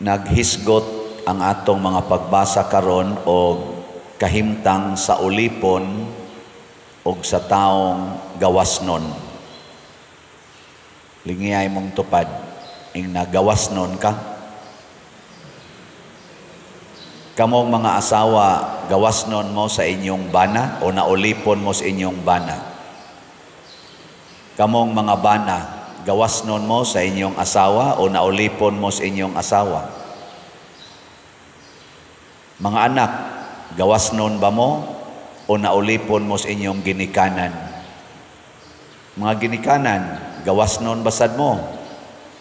naghisgot ang atong mga pagbasa karon og kahimtang sa ulipon og sa taong gawasnon. Lingiyay mong tupad, ing nagawasnon ka. Kamong mga asawa, gawasnon mo sa inyong bana o naulipon mo sa inyong bana. Kamong mga bana, gawasnon mo sa inyong asawa o naulipon mo sa inyong asawa. Mga anak, gawasnon ba mo o naulipon mo sa inyong ginikanan? Mga ginikanan, gawasnon basad mo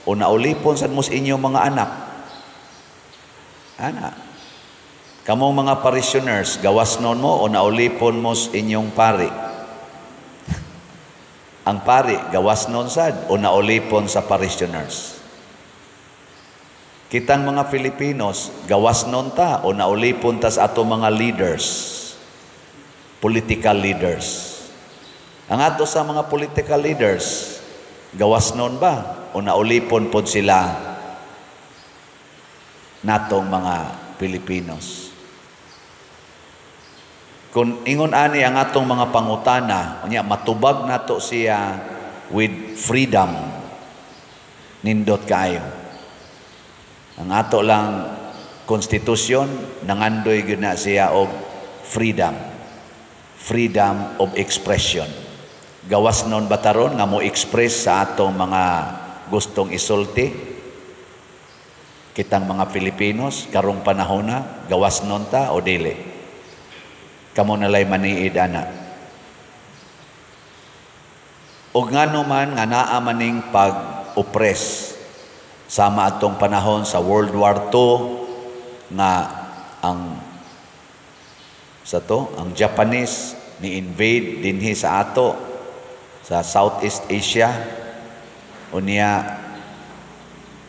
o naulipon sad mo sa inyong mga anak? Ana. Kamong mga parishioners, gawasnon mo o naulipon mo sa inyong pari? Ang pari, gawasnon sad o naulipon sa parishioners? Kitang mga Filipinos, gawasnon ta o naulipon ta sa ato mga leaders, political leaders. Ang ato sa mga political leaders, gawasnon ba o naulipon pod sila natong mga Pilipinos? Kung ingon ani ang atong mga pangutana, unya matubag nato siya with freedom, nindot kaayo. Ang ato lang konstitusyon, nangandoy gyud na siya og freedom. Freedom of expression. Gawasnon bataron nga mo express sa atong mga gustong isulti. Kitang mga Filipinos, karong panahon na, gawasnon ta o dili? Kamo nalay maniid ana. Og ngano man nga naa maning pag-oppress sama atong panahon sa World War II nga ang Japanese ni-invade dinhi sa ato sa Southeast Asia. Unya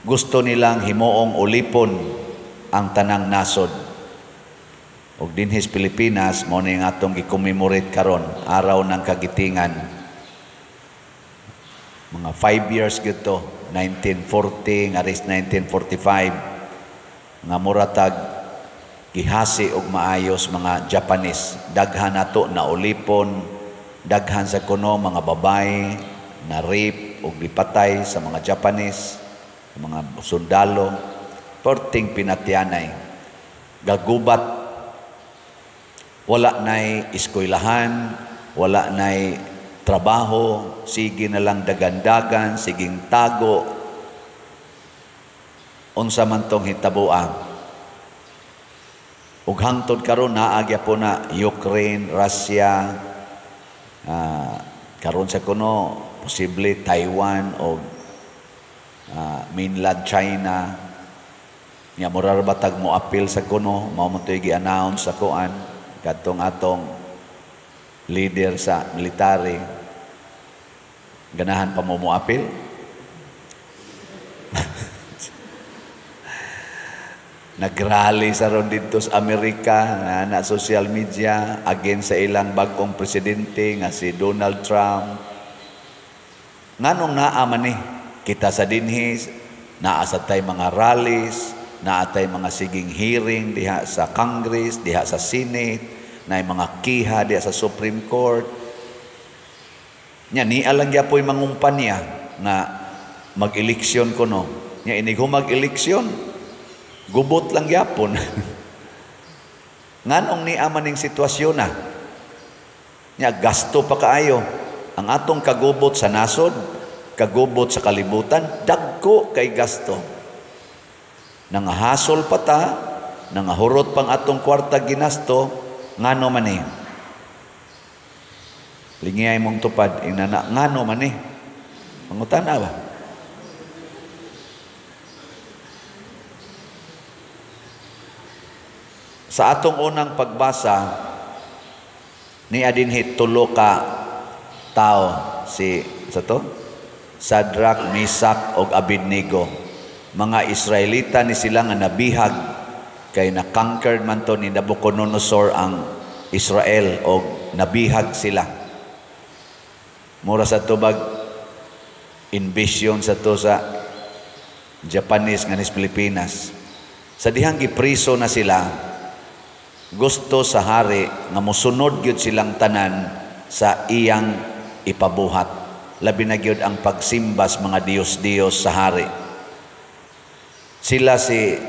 gusto nilang himuong ulipon ang tanang nasod. Og dinhis Pilipinas, mo ni nga atong i-commemorate karon, araw ng kagitingan. Mga 5 years gito, 1940, aris 1945, nga muratag gihasi og maayos mga Japanese. Daghan nato na ulipon, daghan sa kuno mga babae na rape og gipatay sa mga Japanese, mga sundalo, porting pinatianay. Gagubat, wala na'y eskwelahan, wala na'y trabaho, sige na lang dagandagan, siging tago. Unsa man tong hitabuan. Ug hangtod karon naagya po na Ukraine, Russia, karon sa kuno posible Taiwan o mainland China. Nya murar batag mo appeal sa kuno, mao man toy gi-announce sa kuan kadtong atong leader sa military. Ganahan pa mo appeal? Nagrally sa ron dito sa Amerika na social media against sa ilang bagong presidente nga si Donald Trump. Nganong naa man ni kita sa dinhi, naa sa tay mga rallies, naa tay mga siging hearing diha sa Congress, diha sa Senate, na mga kiha diha sa Supreme Court. Nya ni alang gyapoy mangumpanya nga mag-eleksyon kuno. Nya inig mag-eleksyon, gubot lang gyapon. Nganong ni amaning sitwasyon na. Nya gasto pa kaayo. Ang atong kagubot sa nasod, kagubot sa kalibutan, dagko kay gasto. Nangahasol pa ta, nangahurot pang atong kwarta ginasto, ngano man eh. Lingiyay mong tupad, inana, ngano man eh. Mangutana ba? Sa atong unang pagbasa, ni adinhi tulo ka tao si Sadrak, Misak og Abednego. Mga Israelita ni sila nga nabihag kay na-conquered man to ni Nabucodonosor ang Israel og nabihag sila. Mura sa tubag invasion sa to sa Japanese nga nis Pilipinas. Sa dihang gipriso na sila, gusto sa hari nga mosunod gyud silang tanan sa iyang ipabuhat. Labi na gyud ang pagsimbas mga Diyos-Diyos sa hari. Sila si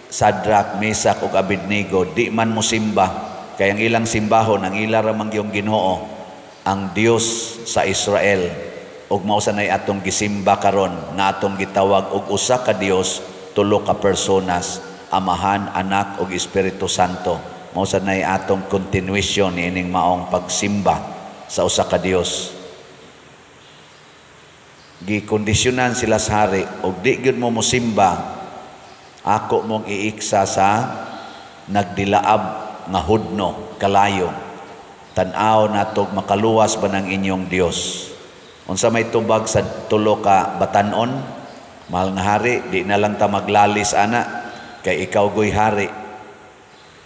Sadrak, Mesak ug Abednego di man mosimba kay ang ilang simbahon ang ila ra mangyong Ginoo ang Dios sa Israel ug mao sanay atong gisimba karon nga atong gitawag og usa ka Dios, tulo ka personas, Amahan, Anak ug Espiritu Santo. Mao sanay atong continuation ining maong pagsimba sa usa ka Dios. Gikondisyonan sila sa hari og di gyud mo mosimba, ako mong iiksa sa nagdilaab nga hudno kalayo. Tan-aw natog makaluwas ba ng inyong Dios. Unsa may tubag sa tulo ka batan-on, mahal nga hari, di na lang ta maglalis ana kay ikaw goy hari.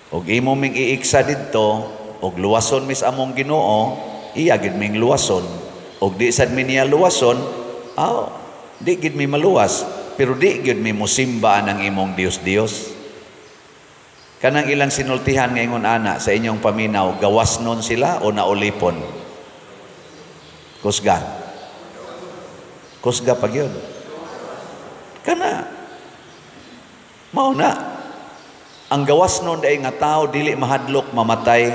Og imo ming iiksa didto og luwason mis among Ginoo, iya gid ming luwason. Og di sad mi niya luwason, di gid mi maluwas. Pero di gyud mi mosimba ang imong Dios-Dios. Kanang ilang sinultihan ngayon ana sa inyong paminaw, gawasnon sila o naulipon? Kusga. Kusga pag yun. Kana. Mao na. Ang gawasnon day nga tao dili mahadlok mamatay,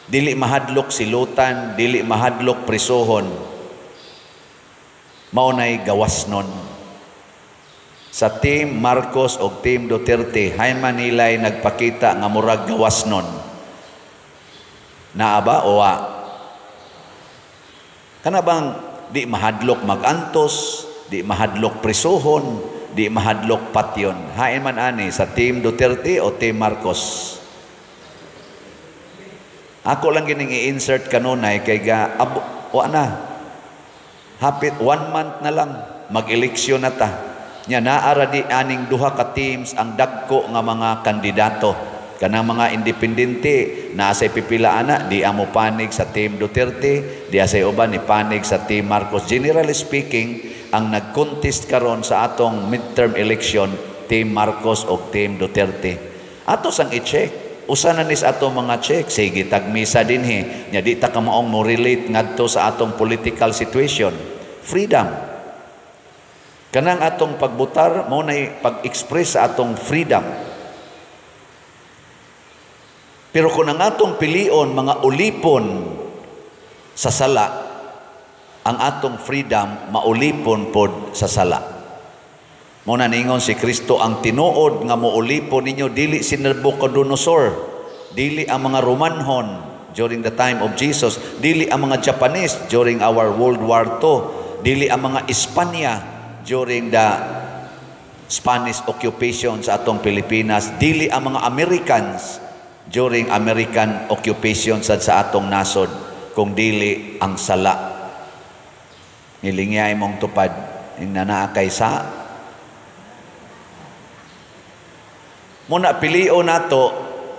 dili mahadlok silutan, dili mahadlok prisohon. Mao nay gawasnon. Sa Team Marcos o Team Duterte, hayman nila'y nagpakita nga murag gawasnon. Naa ba o wa? Kana bang di mahadlok magantos, di mahadlok prisohon, di mahadlok patyon. Hain man ani sa Team Duterte o Team Marcos. Ako lang gining i-insert kanunay kay wa na. Hapit 1 month na lang mag-eleksyon na ta. Nya naara di aning duha ka teams ang dagko nga mga kandidato. Kanang mga independente na say pipila ana di amo panig sa Team Duterte, di asay uban ni panig sa Team Marcos. Generally speaking, ang nag-contest karon sa atong midterm election, Team Marcos o Team Duterte. Ato sang i-check. Usa na nis ato mga check. Sige, tagmisa dinhi. Nya di ta ka maong mo relate ngadto sa atong political situation. Freedom. Kanang atong pagbutar, mao nay pag-express sa atong freedom. Pero kung ang atong pilion, mga ulipon sa sala, ang atong freedom, maulipon pod sa sala. Mao na ningon si Kristo, ang tinuod nga maulipon ninyo, dili si Nabucodonosor, dili ang mga Romanhon during the time of Jesus, dili ang mga Japanese during our World War II, dili ang mga Espanya during the Spanish occupation sa atong Pilipinas, dili ang mga Americans during American occupation sa atong nasod, kung dili ang sala. Nilingay mong tupad, inanaa kay sa. Muna pilion nato,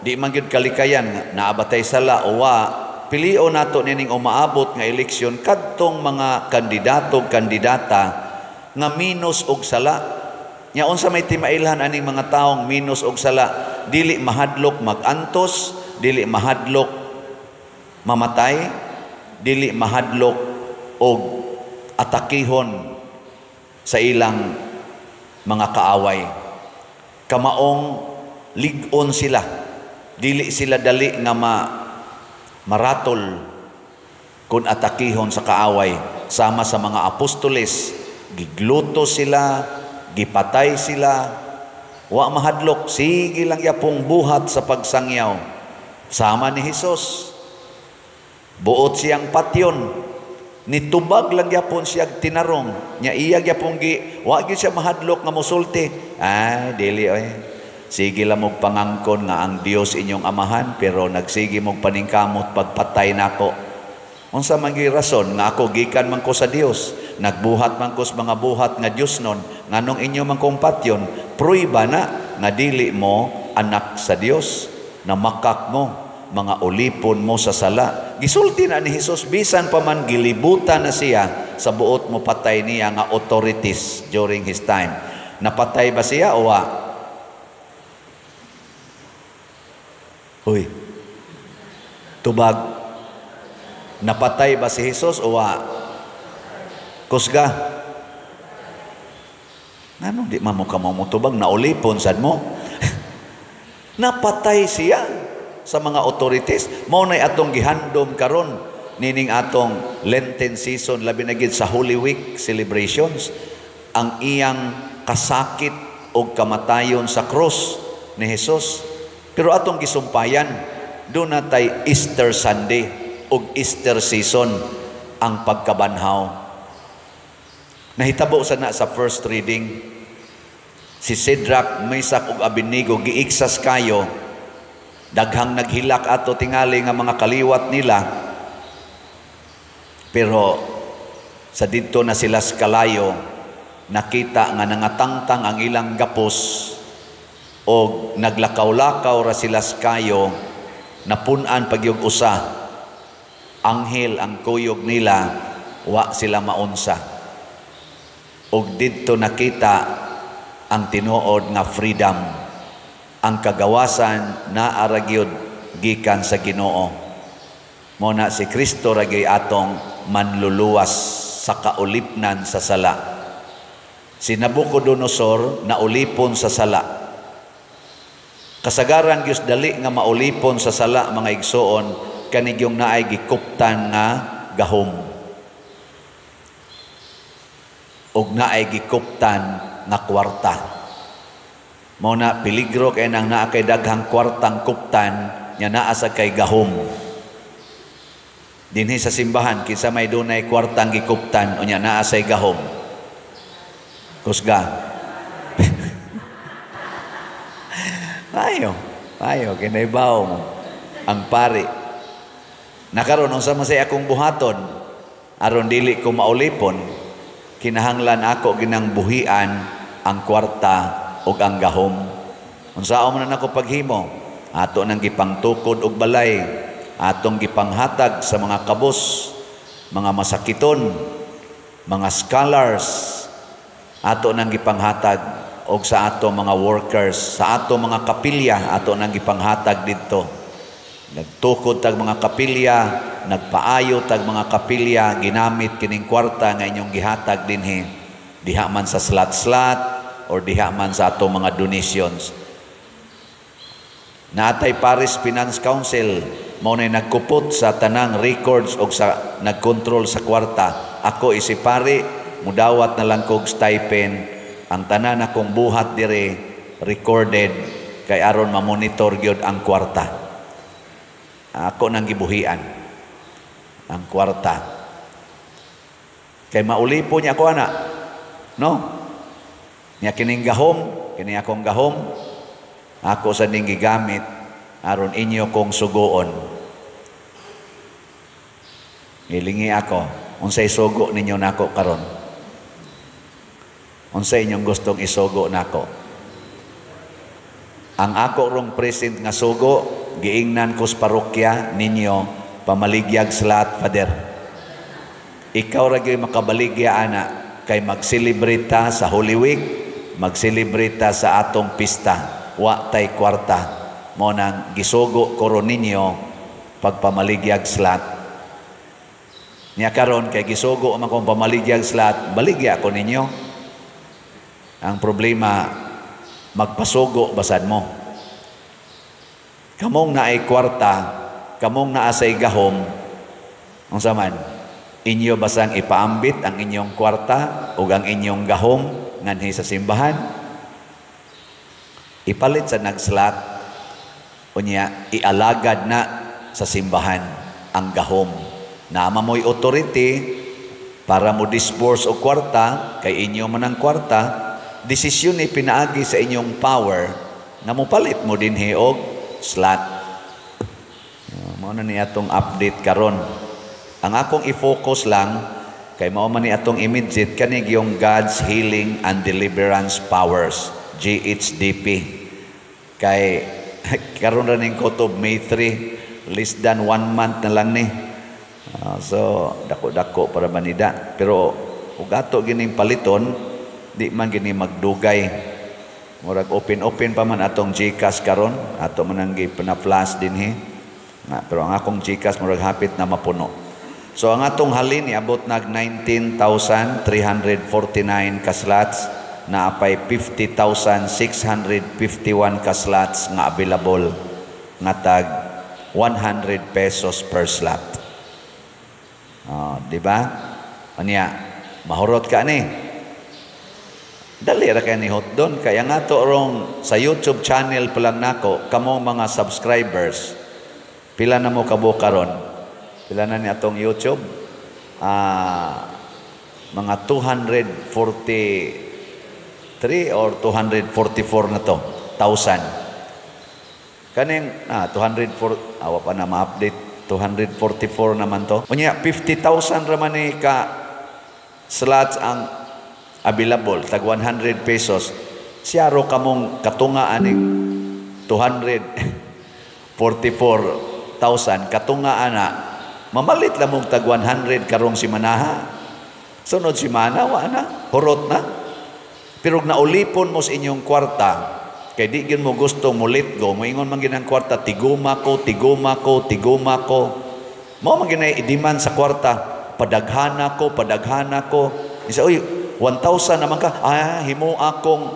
di man gyud kalikayan, naabatay sala o wa, pilion nato nining umaabot nga eleksyon, kadtong mga kandidato, kandidata, nga minus og sala. Nya unsa may timailhan aning mga taong minus og sala, dili mahadlok magantos, dili mahadlok mamatay, dili mahadlok og atakihon sa ilang mga kaaway. Kamaong lig-on sila, dili sila dali nga maratol kung atakihon sa kaaway. Sama sa mga apostoles, gigluto sila, gipatay sila, wa mahadlok, sige lang yapong buhat sa pagsangyaw. Sama ni Hesus, buot siyang patyon, nitubag lang yapon siya tinarong, nya iya yapong wa gyud siya mahadlok nga mosulti. Dili sige lang mong pangangkon nga ang Dios inyong amahan, pero nagsige mong paningkamot pagpatay nako. Unsa man gyud rason nga ako gikan man ko sa Dios, nagbuhat man ko sa mga buhat nga Dios nun, nganong inyo man kong patyon, pruiba na nga dili mo anak sa Dios, na makak mo, mga ulipon mo sa sala. Gisulti na ni Hesus, bisan pa man gilibutan na siya sa buot mo patay niya nga authorities during his time. Napatay ba siya o wa? Huy, tubag, napatay ba si Jesus o wa? Kusga. Ano, di mo ka mo tubag, naulipon, sad mo? Napatay siya sa mga authorities. Mao nay atong gihandom karon nining atong Lenten season, labi na gid sa Holy Week celebrations, ang iyang kasakit o kamatayon sa cross ni Jesus. Pero atong gisumpayan, doon natay Easter Sunday o Easter season ang pagkabanhaw. Nahitabo sa na sa first reading, si Shadrach, Meshach ug Abednego giiksas kayo, daghang naghilak ato tingali nga mga kaliwat nila, pero sa didto na sila sa kalayo, nakita nga nangatangtang ang ilang gapos o naglakaw-lakaw ra sila sa kayo, napunan pagyug usa, anghel ang kuyog nila, wa sila maunsa. Og didto nakita ang tinuod nga freedom, ang kagawasan na aragyod gikan sa Ginoo. Mo na si Kristo ragay atong manluluwas sa kaulipnan sa sala. Si Nabucodonosor naulipon sa sala. Kasagaran gyud dali nga maulipon sa sala, mga igsoon, kanigyong naay gikuptan nga gahom. Og naay gikuptan nga kwarta. Mao na peligro kay nang naa kay daghang kwartang kuptan nya naa sa kay gahom. Dinhi sa simbahan kinsa may dunay kwartang gikuptan o nya naa say gahom. Kusga. Ayo kinaibaw mo ang pari. Nakaron unsa man say akong buhaton aron dili ko maulipon, kinahanglan ako ginang buhian ang kwarta ug ang gahom. Unsaon man nako paghimo, ato nang gipangtukod og balay, atong gipanghatag sa mga kabos, mga masakiton, mga scholars, ato nang gipanghatag og sa ato mga workers, sa ato mga kapilya, ato nang gipanghatag didto. Nagtukod tag mga kapilya, nagpaayo tag mga kapilya, ginamit kining kwarta nga inyong gihatag dinhi, diha man sa slat-slat or diha man sa ato mga donations. Naatay Paris Finance Council, mao nay nagkupot sa tanang records og sa nagkontrol sa kwarta. Ako isi pari, mudawat na lang kog stipend, ang tanan akong buhat dire recorded kay aron ma-monitor gyud ang kwarta. Ako nang gibuhian ang kwarta. Kay maulipo niya ako ana. No? Niya kining gahom, kini akong gahom, ako sa ning gigamit aron inyo kong sugoon. Ilingi ako, unsay sugo ninyo nako karon? Unsay inyong gustong isugo nako? Ang ako rong present nga sugo, giingnan ko sa parokya ninyo, pamaligyag slat, Father. Ikaw ra gyud makabaligya ana, kay magselebrita sa Holy Week, magselebrita sa atong pista, wa tay kwarta. Mo nang gisugo ko ron ninyo pagpamaligyag slat. Niya karon kay gisugo man kong pamaligyag slat, baligya ko ninyo. Ang problema, magpasugo basad mo. Kamong naay kwarta, kamong naasay gahom, ang saman, inyo basang ipaambit ang inyong kwarta o ang inyong gahom nganhi sa simbahan, ipalit sa nagslat, o niya, ialagad na sa simbahan ang gahom. Naama mo'y authority para mo disburse o kwarta, kay inyo man ang kwarta, desisyon ni pinaagi sa inyong power na mupalit mo din og slat. Mao na ni atong update karon. Ang akong i-focus lang kay mao man ni atong immediate kanig yung God's Healing and Deliverance Powers, GHDP. Kay karon ra ning kutob May 3, less than 1 month na lang ni. So dako-dako para manida, pero ug ato gining paliton, di man gini magdugay. Murag open pa man atong GCash karon, ato man ang gipana-flash dinhi. Pero ang akong GCash murag hapit na mapuno. So ang atong halin iabot nag 19,349 ka slots, na apay 50,651 ka slots nga available nga tag 100 pesos per slot. Di ba? Anya, mahurot ka ni. Dali ra kay ni hot doon. Kaya nga to rong sa YouTube channel pa lang nako, kamong mga subscribers, pila na mo kabuka ron? Pila na ni atong YouTube? Mga 243 or 244 na to, 1,000. Kaning 204, awa pa na ma-update, 244 naman to. Unya 50,000 raman ni ka slots ang available, tag 100 pesos. Siya ro kamong katunga aning 244,000 katunga ana, mamalit lang mong tag 100 karong si manaha. Sunod si mana, wa na, hurot na. Pero naulipon mo sa inyong kwarta, kay di gyud mo gusto mo let go, moingon man ginang kwarta, tiguma ko. Mao man ginay idiman sa kwarta, padaghana ko. Isa, uy, 1,000 naman ka, himo akong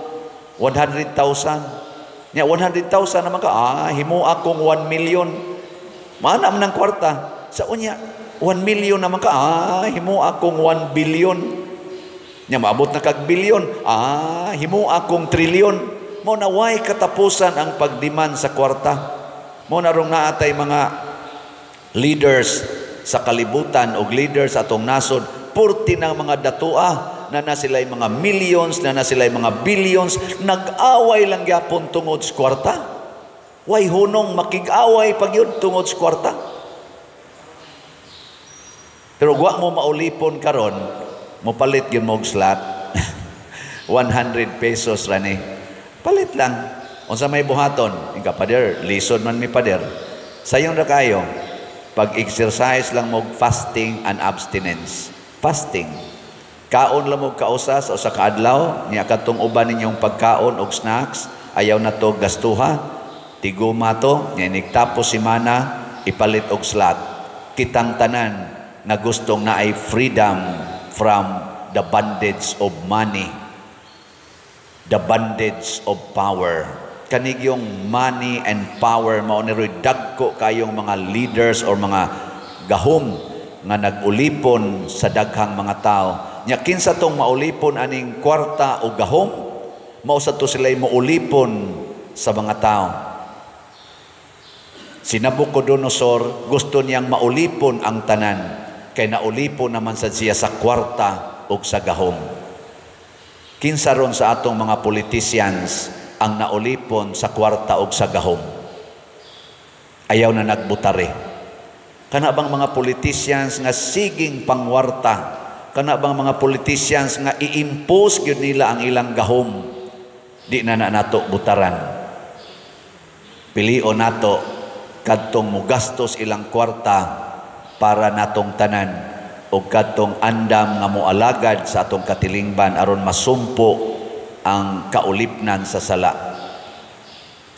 100,000. Nya 100,000 naman ka, himo akong 1 million. Mana man ang kwarta. Sa unya, 1 million naman ka, himo akong 1 billion. Nya maabot na kag billion, himo akong trillion. Mo na way katapusan ang pagdiman sa kwarta. Mo na rong naatay mga leaders sa kalibutan o leaders atong nasod, purti ng mga datua na sila'y mga millions, na sila'y mga billions, nag-away lang yapon tungod sa kwarta. Way hunong makig-away pag yun tungod sa kwarta. Pero wa mo maulipon karon, mo palit yun mo slot, 100 pesos rani. Palit lang. Unsa may buhaton, ika pader, lisod man mi pader. Sayong ra kayo, pag-exercise lang mo fasting and abstinence. Fasting. Kaon lang mo kausas o sa kaadlaw, niya katong uban ninyong pagkaon o snacks, ayaw na to gastuha, tiguma to, niya nigtapos si mana, ipalit og slot. Kitang tanan na gustong na ay freedom from the bondage of money, the bondage of power. Kanig yung money and power, mauniroy dagko kayong mga leaders or mga gahom nga nag-ulipon sa daghang mga tao. Nya kinsa tong maulipon aning kwarta o gahom, mao sa to sila'y maulipon sa mga tao. Si Nabucodonosor gusto niyang maulipon ang tanan, kay naulipon naman sa siya sa kwarta o sa gahom. Kinsa ron sa atong mga politicians ang naulipon sa kwarta o sa gahom? Ayaw na nagbutari. Kana bang mga politicians nga siging pangwarta? Kana bang mga politicians nga i-impose gyud nila ang ilang gahom? Di na nato butaran. Pilion nato kadtong mugastos ilang kwarta para natong tanan o kadtong andam nga moalagad sa atong katilingban aron masumpo ang kaulipnan sa sala.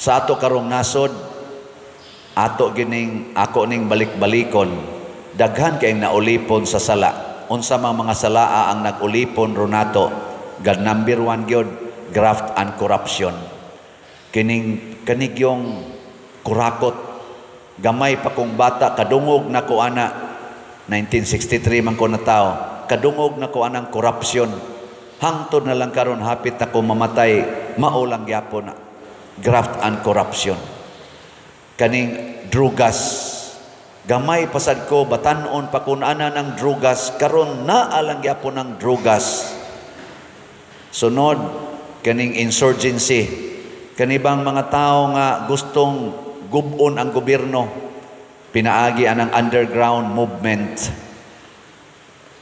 Sa ato karong nasod, ato gining ako ning balik-balikon, daghan kay naulipon sa sala. Unsa mga salaa ang nag-ulipon ron nato? God, number 1 gyud, graft and corruption. Kinig yung kurakot. Gamay pa kong bata, kadungog na ko ana, 1963 man ko na tao, kadungog na ko anang corruption. Hangtod na lang karon hapit na ko mamatay, maulang gyapon na. Graft and corruption. Kaning drugas. Gamay pasad ko, batanon pa kun ana ng drugas, karon naalang gyapon ng drugas. Sunod, kaning insurgency. Kanibang mga tao nga gustong gubon ang gobyerno, pinaagi anang underground movement.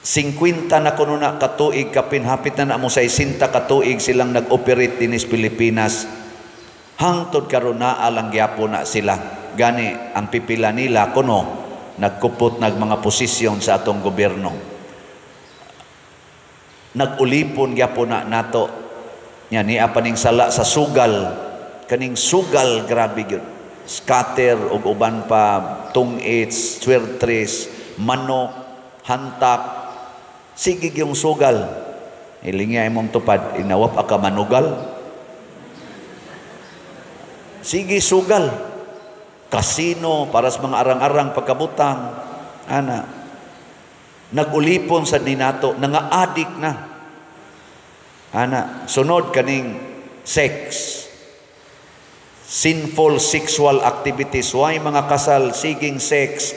50 na kuno na katuig, kapinhapit na mo sa 60 katuig silang nag-operate dinis Pilipinas. Hangtod karon naalang gyapon na sila. Gani ang pipila nila kuno nagkupot nag mga posisyon sa atong gobyerno. Nagulipon gyapon na nato Nya niya paning sala sa sugal, kaning sugal grabe gyud. Scatter ug uban pa tungits, swirtres, manok, hantak, sigig yung sugal. Ilingya imong tupad, inawap ka manugal. Sige sugal. Kasino para sa mga arang-arang pagkabutang. Ana. Nagulipon sa dinato, nanga-adik na. Ana, sunod kaning sex. Sinful sexual activities. Why mga kasal, siging sex.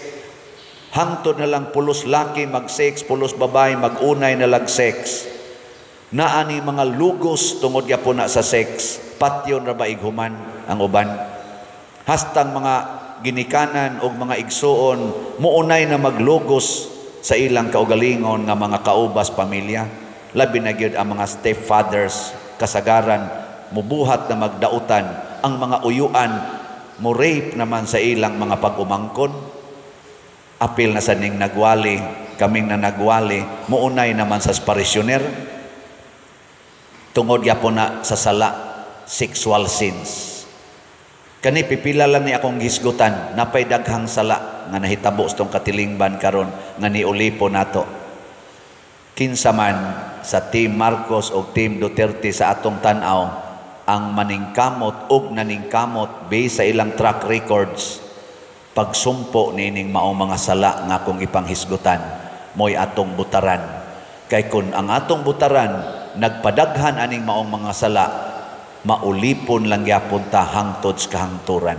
Hangtod na lang pulos laki mag-sex, pulos babae mag-unay na lang sex. Naani mga lugos tungod yapon na sa sex. Patyon ra ba ighuman ang uban. Hastang mga ginikanan o mga igsuon muunay na maglugos sa ilang kaugalingon nga mga kaubas pamilya. Labi na gyud ang mga stepfathers kasagaran mubuhat na magdautan ang mga uyuan mo rape naman sa ilang mga pag-umangkon. Apil na sa ning nagwali, kaming na nagwali, muunay naman sa parishioner. Tungod yapon na sa sala, sexual sins. Kani pipila lang ni akong gisgutan, napay daghang sala nga nahitabo sa tong katilingban karon nga niulipo nato. Kinsa man sa Team Marcos o Team Duterte sa atong tan-aw ang maningkamot ug naningkamot based sa ilang track records pagsumpo nining maong mga sala nga akong ipanghisgutan mo'y atong butaran. Kay kun ang atong butaran nagpadaghan aning maong mga sala, maulipon lang gyapon ta hangtod sa kahangturan.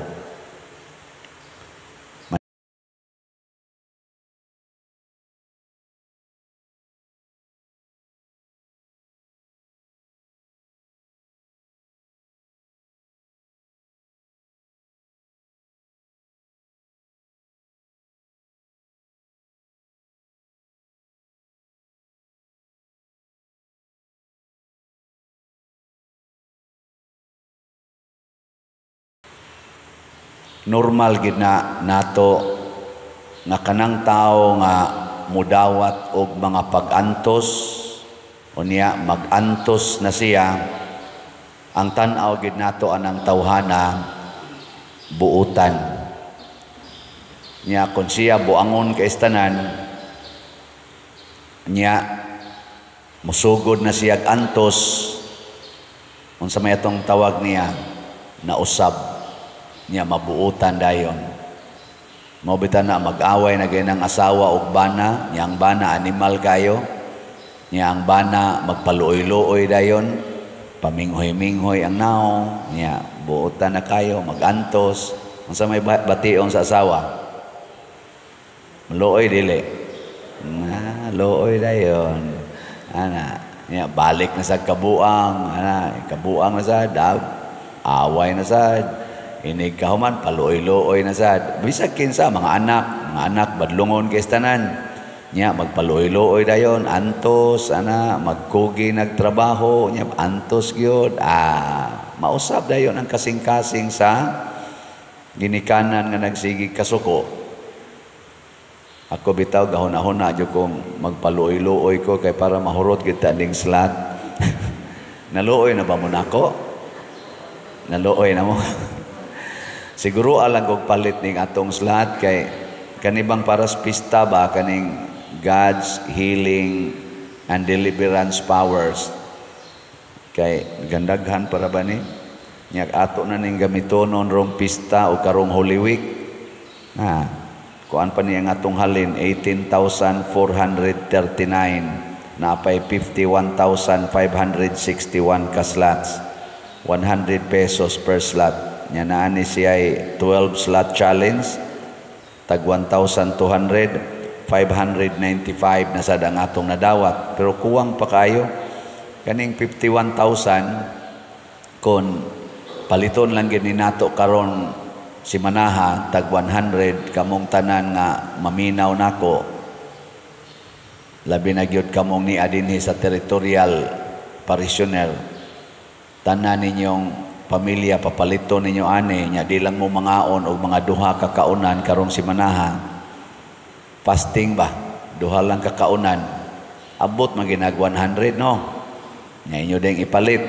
Normal gid na nato nga kanang tao nga mudawat og mga pag-antos unya mag-antos na siya, ang tan-aw gid nato anang tawhana buutan nya kun siya buangon kay tanan nya musugod na siya antos unsa may atong tawag niya nausab niya mabuutan dayon. Mabitan na mag-away na ganang asawa ug bana, niya ang bana animal kayo, niya ang bana magpaluoy-luoy dayon, paminghoy-minghoy ang naong, niya buutan na kayo, magantos. Unsa may bation sa asawa? Luoy dili. Luoy dayon. Ana, niya balik na sa kabuang, ana, kabuang na sa dab, away na sa inig kahuman, paluoy-luoy na sad. Bisag kinsa, mga anak badlungon kay tanan. Nya, magpaluoy-luoy dayon, antos, magkugi nagtrabaho, nya, antos gyud. Mausap dayon ang kasing-kasing sa ginikanan nga nagsigig kasuko. Ako bitaw, gahuna-huna, dyo kong magpaluoy-luoy ko kay para mahurot kita ning slat. Naluoy na ba mo nako? Naluoy na mo. Siguro alang kog palit ning atong slot kay kanibang paras pista ba kaning God's healing and deliverance powers. Kay gandaghan para ba ni? Nya ato na ning gamitonon rong pista o karong Holy Week. Kuan pa niya ang atong halin 18,439 na pay 51,561 ka slots. 100 pesos per slot. Nya naani siya ay 12 slot challenge tag 1,200 595 na sad ang atong nadawat pero kuwang pa kayo kaning 51,000 kon paliton lang gid ni nato karon si manaha tag 100 kamong tanan nga maminaw nako labi na gyud kamong ni adinhi sa territorial parishioner tanan ninyong pamilya papalito ninyo ani nya di lang mo mangaon og mga duha ka kaunan karong si manaha fasting ba duha lang ka kaunan abot man ginag 100 no nya inyo ding ipalit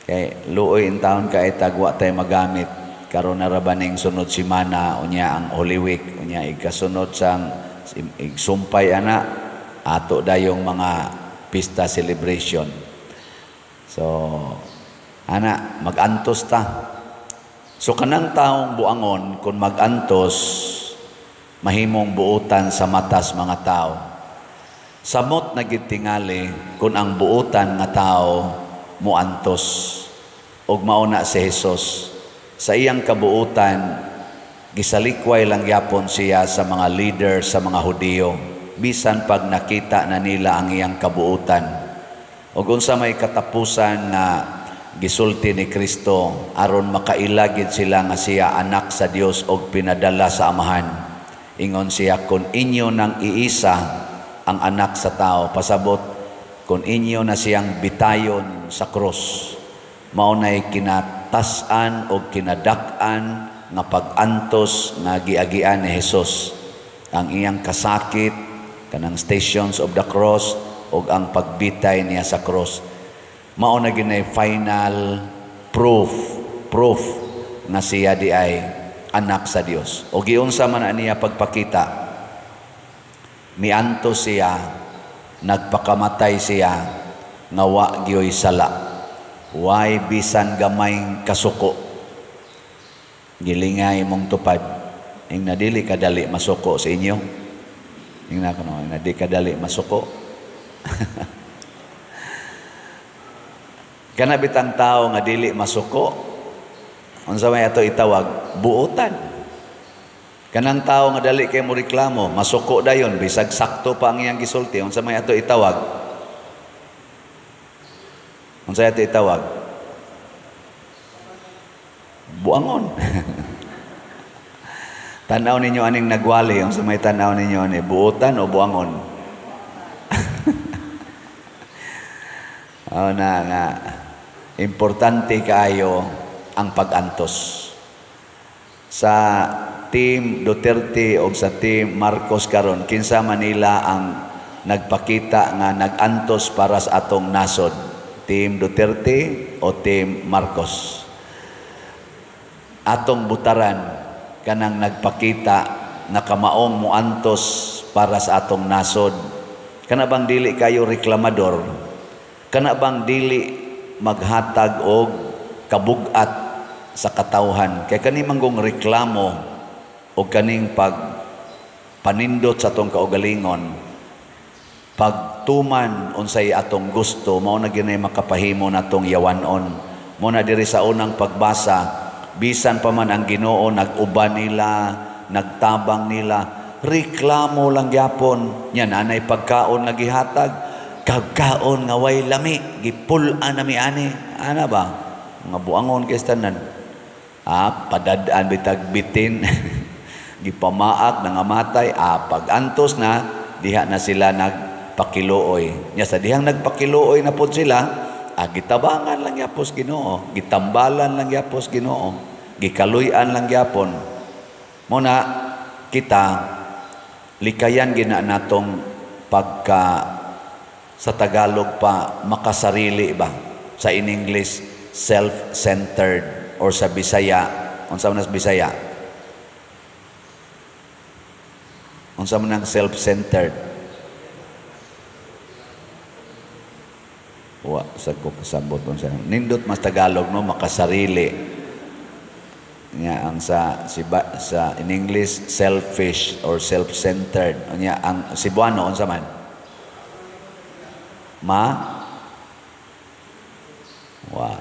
Kay luoy in taon ka itagwa tayo magamit. Karon na rabaning sunod simana unya ang Holy Week, unya ikasunod sang igsumpay ana ato dayong mga pista celebration. So ana magantos ta. So kanang taong buangon kung magantos mahimong buutan sa matas mga tao. Samot na gid tingali kung ang buutan nga tao muantos og mauna si Jesus. Sa iyang kabuutan gisalikway lang yapon siya sa mga leader sa mga Hudiyo bisan pag nakita na nila ang iyang kabuutan. Ug unsa may katapusan na gisulti ni Kristo aron makailagid sila nga siya anak sa Dios og pinadala sa Amahan. Ingon siya, kung inyo nang iisa ang anak sa tao, pasabot kung inyo na siyang bitayon sa krus, maunay kinatasan o kinadak-an nga pag-antos nga giagian ni Jesus. Ang iyang kasakit, kanang stations of the cross, o ang pagbitay niya sa krus. Mauna ginay final proof nga siya di ay anak sa Dios. O giunsa man niya pagpakita, mianto siya, nagpakamatay siya, nga wa gyoy sala. Way bisan gamayng kasuko. Gilingay mong tupad. Ing nadili kadali masuko sa inyo. Ing na kuno, nadili kadali masuko. Kana bitang tao nga dili masuko, unsa may ato itawag buotan. Kanang tao nga dali kay mo reklamo, masuko dayon bisag sakto pa ang iyang gisulti, unsa may ato itawag? Unsa ato itawag? Buangon. Tanaw ninyo aning nagwali, unsa may tanaw ninyo ani, buotan o buangon? Na nga importante kaayo ang pag-antos. Sa Team Duterte o sa Team Marcos karon, kinsa Manila ang nagpakita nga nag-antos para sa atong nasod? Team Duterte o Team Marcos? Atong butaran kanang nagpakita nga kamaong muantos para sa atong nasod. Kana bang dili kayo reklamador? Kana bang dili maghatag og kabugat sa katawhan? Kay kani manggong reklamo o kaning panindot sa atong kaugalingon, pagtuman unsay atong gusto, mao na ginay makapahimo natong yawanon. Mo na diri sa unang pagbasa, bisan pa man ang Ginoo nag-uban nila, nagtabang nila, reklamo lang gyapon. Nya nanay pagkaon nga gihatag, kagkaon nga way lami, gipulan nami ani. Ana ba? Nga buangon kay tanan. Padadaan bitag bitin. Gipamaak nangamatay. Pag-antos na, diha na sila nagpakiluoy. Nya sa dihang nagpakiluoy na pod sila, gitabangan lang yapos Ginoo, gitambalan lang yapos Ginoo, gikaluyan lang yapon. Muna kita likayan gina natong pagka sa Tagalog pa makasarili ba, sa in English self-centered, or sa Bisaya unsa man ang Bisaya, unsa man ang self-centered? Wa sa ko kasabot unsa nindot mas Tagalog no, makasarili nya ang sa in English selfish or self-centered. Nya ang Cebuano unsa man?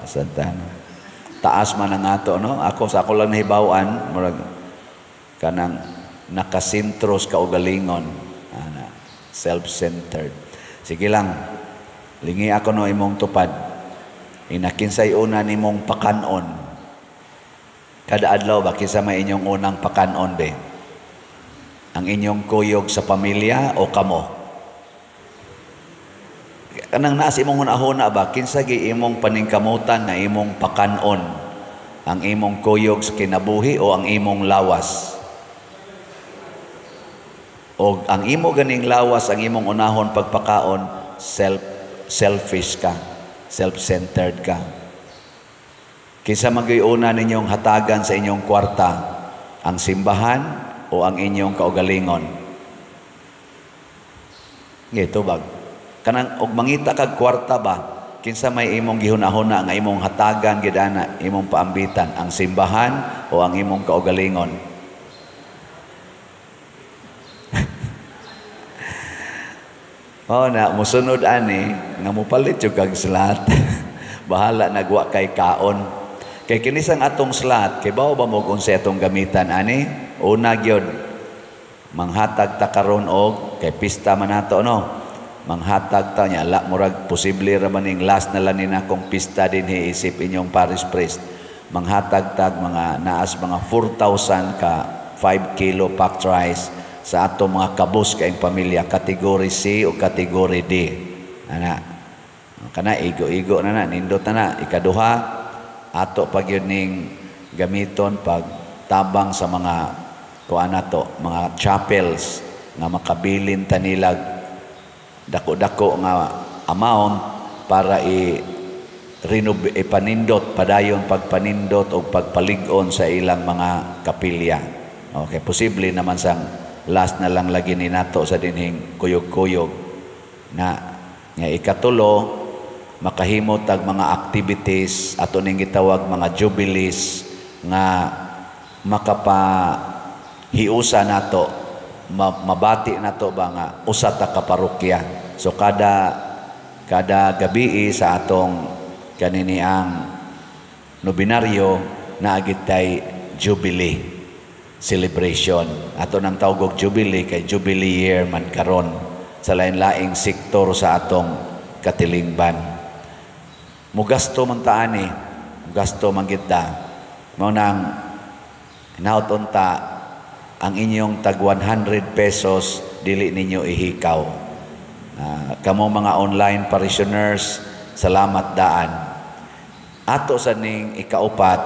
Santan. Taas man ang ato no. Ako lang nahibaw-an murag kanang nakasintros kaugalingon, self-centered. Sige lang. Lingi ako no imong tupad. Inakinsay una nimong pakanon. Kada adlaw ba kinsa may inyong unang pakanon be? Ang inyong kuyog sa pamilya o kamo? Kanang naas imong hunahuna ba kinsa gi imong paningkamutan nga imong pakanon? Ang imong kuyog sa kinabuhi o ang imong lawas? O ang imo ganing lawas, ang imong unahon pagpakaon, selfish ka, self-centered ka. Kinsa magyuna ninyong hatagan sa inyong kwarta, ang simbahan o ang inyong kaugalingon? Ngito bag. Kanang og mangita kag kwarta ba, kinsa may imong gihunahuna nga imong hatagan gid ana, imong paambitan, ang simbahan o ang imong kaugalingon? Oh, na musunod ani nga mupalit jud kag slot. Bahala nagwa kay kaon. Kay kinisang atong slot, kay bao ba mo kung sa atong gamitan ani? Una gyud manghatag ta karon og kay pista man nato no. Manghatag ta nya la murag posible ra maning last na lang nina kong pista dinhi isip inyong parish priest. Manghatag tag mga naas mga 4,000 ka 5 kilo packed rice sa ato mga kabus kaing pamilya kategory C o kategory D. Ana. Kana igo-igo na nindot na ikaduha ato pag yun ning gamiton pag tabang sa mga kuan nato, mga chapels nga makabilin tanilag dako-dako nga amount para ipanindot padayon pagpanindot o pagpalig-on sa ilang mga kapilya. Okay, posible naman sang last na lang lagi ni nato sa dinhing kuyog-kuyog na nga ikatulo makahimo tag mga activities ato ning gitawag mga jubilees nga makapahiusa nato, mabati nato ba nga usa ta ka parokya. So kada gabi sa atong kanini ang nobinaryo naagit tay jubilee celebration. Ato nang tawag og jubilee kay jubilee year man karon sa lain-laing sektor sa atong katilingban. Mugasto man taani, mugasto man kita. Mao nang nauton ta ang inyong tag 100 pesos dili ninyo ihikaw. Kamo mga online parishioners, salamat daan. Ato sa ning ikaupat,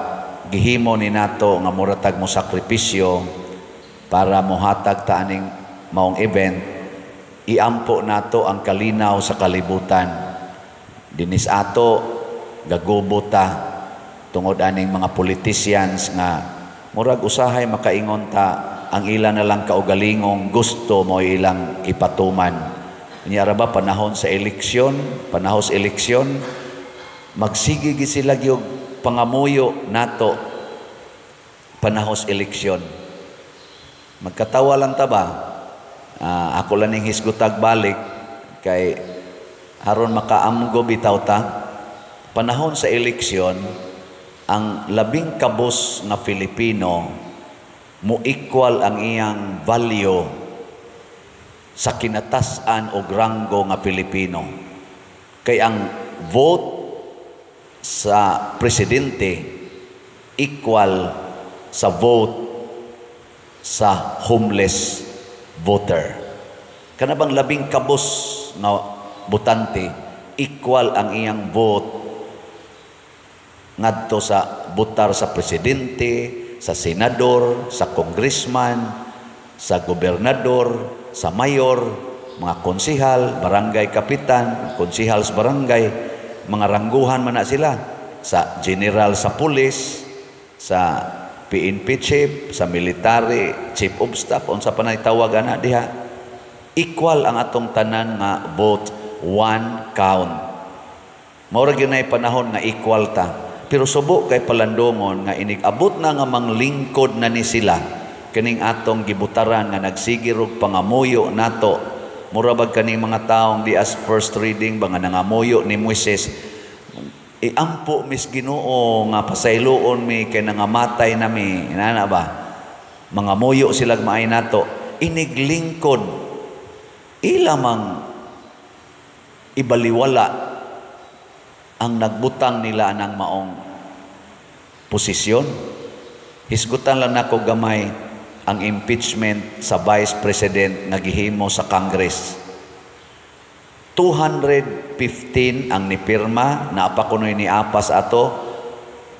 gihimo ni nato nga muratag mo sakripisyo para mohatag ta aning maong event, iampo nato ang kalinaw sa kalibutan. Dinis ato gagubo ta tungod aning mga politicians nga murag usahay makaingon ta ang ilan na lang kaugalingong gusto mo ilang ipatuman. Niya ra ba panahon sa eleksyon, panahos eleksyon, magsige gid sila gyud pangamuyo nato panahos eleksyon. Magkatawa lang ta ba? Ako lang ning hisgutag balik kay aron makaamgo bitaw ta. Panahon sa eleksyon, ang labing kabus na Filipino mo equal ang iyang value sa kinatasan o ranggo nga Pilipino. Kay ang vote sa presidente equal sa vote sa homeless voter. Kanabang labing kabus na botante equal ang iyang vote ngadto sa butar sa presidente, sa senador, sa congressman, sa gobernador, sa mayor, mga konsihal, barangay kapitan, konsihal sa barangay, mga rangguhan man na sila, sa general sa pulis, sa PNP chief, sa military, chief of staff, unsa pa nay tawagan na diha. Equal ang atong tanan nga vote, one count. Maura gyud nay panahon nga equal ta. Pero subo kay palandongon nga inig-abot na nga manglingkod na ni sila kaning atong gibutaran nga nagsigirog pangamuyo nato. Mura bag kaning mga taong di as first reading ba nga nangamuyo ni Moises. Iampo mis Ginoo nga pasayloon mi kay nangamatay na mi. Inana ba? Mangamuyo sila maay nato. Iniglingkod. Ilamang ibaliwala ang nagbutang nila ng maong posisyon. Hisgutan lang nako gamay ang impeachment sa Vice President nga gihimo sa Congress. 215 ang nipirma, naapa kunoy ni apas ato,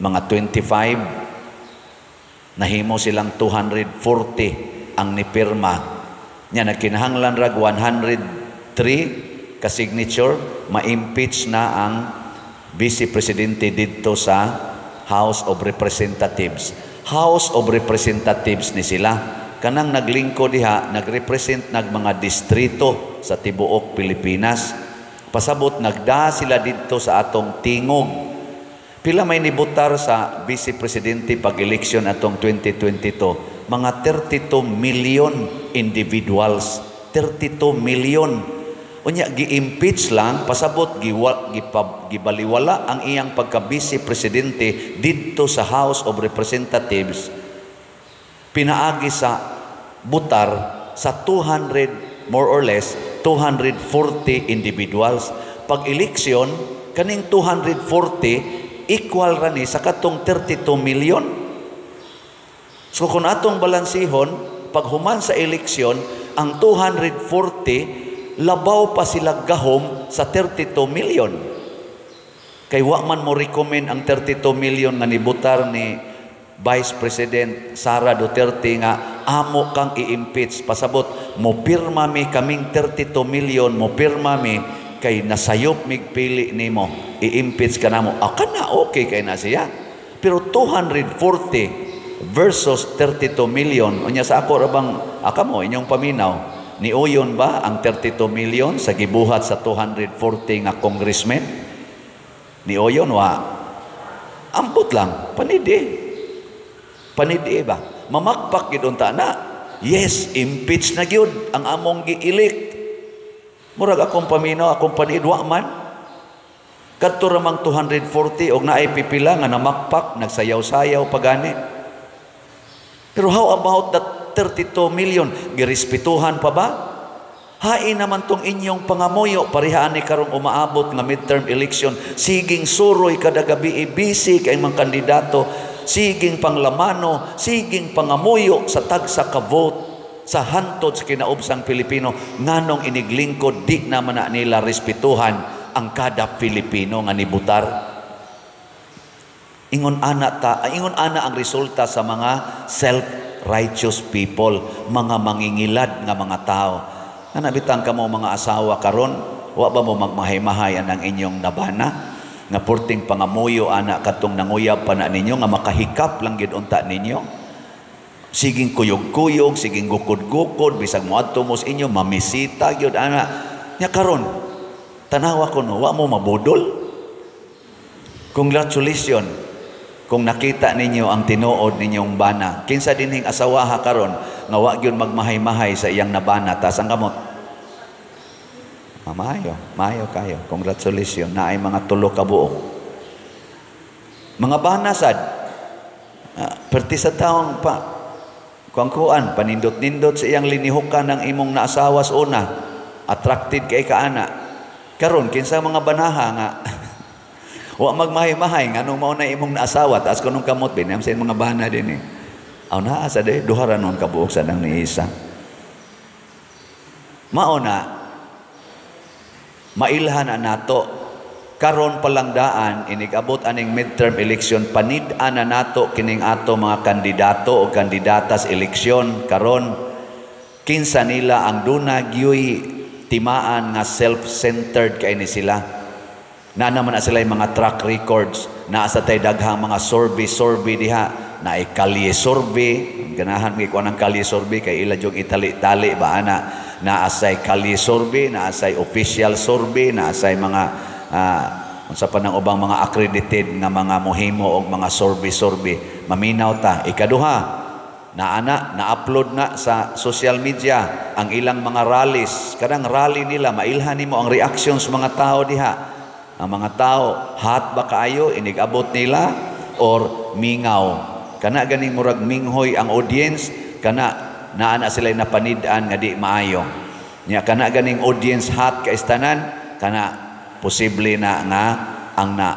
mga 25, nahimo silang 240 ang nipirma. Nya nagkinahanglan rag 103 ka signature, ma-impeach na ang Vice Presidente dito sa House of Representatives. House of Representatives ni sila. Kanang naglingkod diha, nagrepresent nag mga distrito sa tibuok Pilipinas. Pasabot nagda sila dito sa atong tingog. Pila may nibutar sa Vice Presidente pag-eleksyon atong 2022? Mga 32 million individuals. 32 million. Unya gi-impeach lang, pasabot gibaliwala ang iyang pagka-Vice Presidente dito sa House of Representatives. Pinaagi sa butar sa 200, more or less, 240 individuals. Pag-eleksyon, kaning 240, equal rani sa katong 32 million. So kung atong balansihon, pag human sa eleksyon, ang 240, labaw pa sila gahom sa 32 million. Kay wa man mo recommend ang 32 million nga nibutar ni Vice President Sara Duterte nga amo kang i-impeach. Pasabot, mo pirma mi kaming 32 million, mo pirma mi kay nasayop migpili nimo, i-impeach ka namo. Kana okay kay na siya. Pero 240 versus 32 million, unya sa ako rabang mo inyong paminaw, ni uyon ba ang 32 million sa gibuhat sa 240 nga congressmen? Ni uyon wa? Ambot lang, panidi. Panidi ba? Mamakpak gid unta na. Yes, impeach na gyud ang among gi-elect. Murag akong paminaw, akong panidwa man. Kadto ramang 240 og naay pipila nga namakpak, nagsayaw-sayaw pagani. Pero how about that 32 million, girespetuhan pa ba? Hain naman tong inyong pangamuyo, parihaan ni karong umaabot nga midterm election, siging suroy kada gabi busy kay mga kandidato, siging panglamano, siging pangamuyo sa tagsa ka vote sa hantod sa kinaubsang Pilipino, nganong iniglingkod di naman na nila respetuhan ang kada Pilipino nga nibutar. Ingon ana ang resulta sa mga self-righteous people, mga mangingilad nga mga tao. Nabitang ka mo mga asawa karon, wa ba mo magmahay-mahay ang inyong nabana? Nga purting pangamuyo ana katong nanguyab pa na ninyo, nga makahikap lang gid unta ninyo. Siging kuyog-kuyog, siging gukod-gukod, bisag moadto mo sa inyo, mamisita gyud ana. Nya karon, tanawa ko no, wa mo mabudol? Congratulations kung nakita ninyo ang tinuod ninyong bana. Kinsa dinhing asawaha karon nga wa gyud magmahay-mahay sa iyang nabana, tas ang kamot. Maayo kayo. Congratulations. Naay mga 3 ka buok. Mga bana sad. Perti sa taong pa kuan panindot-nindot sa iyang linihukan ng imong naasawa sa una. Attracted kay kaana. Karon kinsa mga banaha nga wa magmahay-mahay nganong mao na imong naasawa taas kunong kamot binam sa mga bana din eh. Aw naa sa de duha ra non kabuok sa nang ni isa. Mao na mailhan nato karon palang daan inigabot aning midterm election, panid-an na nato kining ato mga kandidato o kandidatas eleksyon karon, kinsa nila ang duna gyoy timaan nga self-centered kay ni sila. Na naman na sila yung mga track records, na sa tay daghang mga survey diha, na ay kalye survey, ganahan may kuha ng kalye survey, kay ila yung itali-tali ba ana, na asay kalye survey, na asay official survey, na asay mga, sa panang ubang mga accredited nga mga mohimo o mga survey, maminaw ta. Ikaduha, na-upload na sa social media ang ilang mga rallies, kadang rally nila, mailhan nimo ang reactions mga tao diha. Ang mga tao, hot ba kaayo, inigabot nila, or mingaw. Kana ganing murag minghoy ang audience, kana naana sila napanid-an nga di maayo. Nya kana ganing audience hot kaistanan, kana posible na nga ang na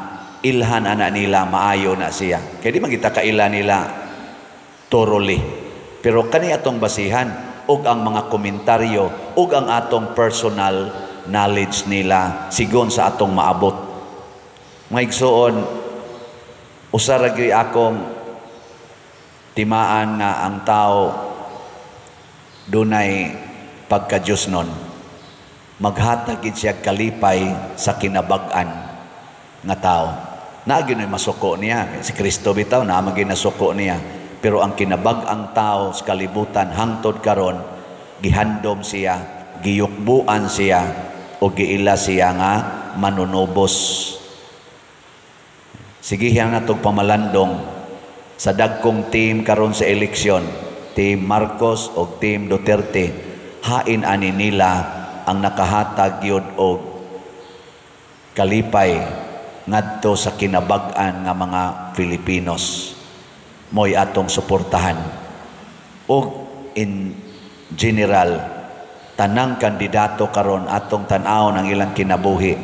ilhan ana nila maayo na siya. Kaya di man kita kaila nila thoroughly. Pero kani atong basihan, og ang mga komentaryo, og ang atong personal knowledge nila sigon sa atong maabot. Maigsoon, usara gyud akong timaan nga ang tao dunay pagka-Dios nun. Maghatag gid siya kalipay sa kinabag-an nga tao. Naagin ay masuko niya. Si Kristo bitaw, naamagin na suko niya. Pero ang kinabag-ang tao sa kalibutan, hangtod karon, gihandom siya, giyukbuan siya, o giila siya nga manunubos. Sige yan na itong pamalandong sa dagkong team karon sa eleksyon, Team Marcos o Team Duterte, hain ani nila ang nakahatag yun o kalipay ngadto sa kinabag-an nga mga Filipinos. Mo'y atong suportahan. O in general, tanang kandidato karon atong tan-aw ng ilang kinabuhi.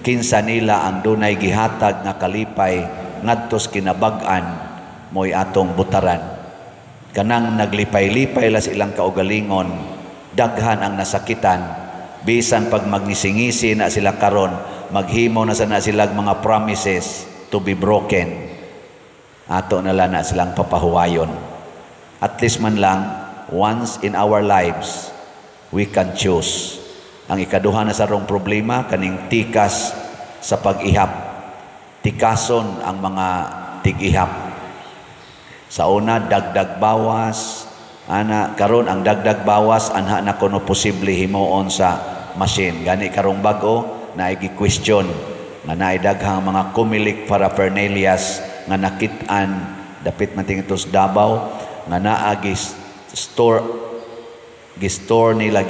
Kinsa nila ang dunay gihatag nga kalipay ngadto sa kinabag-an, mo'y atong butaran. Kanang naglipay-lipay la sa ilang kaugalingon, daghan ang nasakitan, bisan pag magnisingisi na sila karon, maghimo na sana silang mga promises to be broken. Ato na lang na silang papahuwayon. At least man lang, once in our lives, we can choose. Ang ikaduha na sarong problema, kaning tikas sa pag-ihap. Tikason ang mga tig-ihap. Sa una, dagdag bawas. Karon ang dagdag bawas, anha na kuno posible himuon sa machine. Gani karong bago, na i-question nga naidaghang mga kumilik paraphernalias nga nakitaan dapit man tingitos Davao nga naa store nila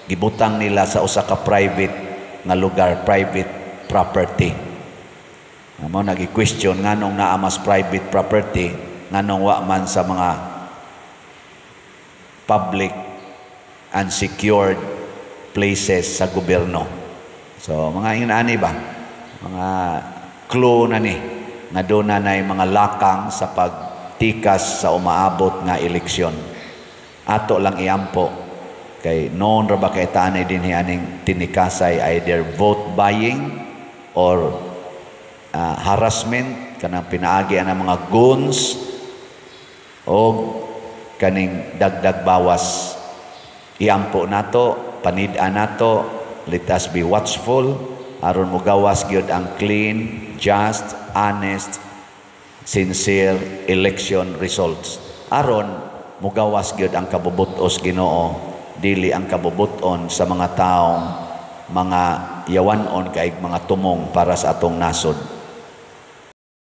gibutang nila sa usa ka private nga lugar, private property. Mao nagi-question nganong naa mas private property nganong wa man sa mga public and secured places sa gobyerno. So, mga inaani ba? Mga clue na ni, nga doon na mga lakang sa pagtikas sa umaabot nga eleksyon. Ato lang iampo, kay noon ra ba kay tanay din aning tinikasay either vote buying or harassment, kanang pinaagi ang mga goons, o kaning dagdag bawas. Iampo nato, panid-an nato, let us be watchful aron mogawas gyud ang clean, just, honest, sincere election results. Aron mogawas gyud ang kabubutos Ginoo, dili ang kabubuton sa mga taong mga yawanon kaig mga tumong para sa atong nasod.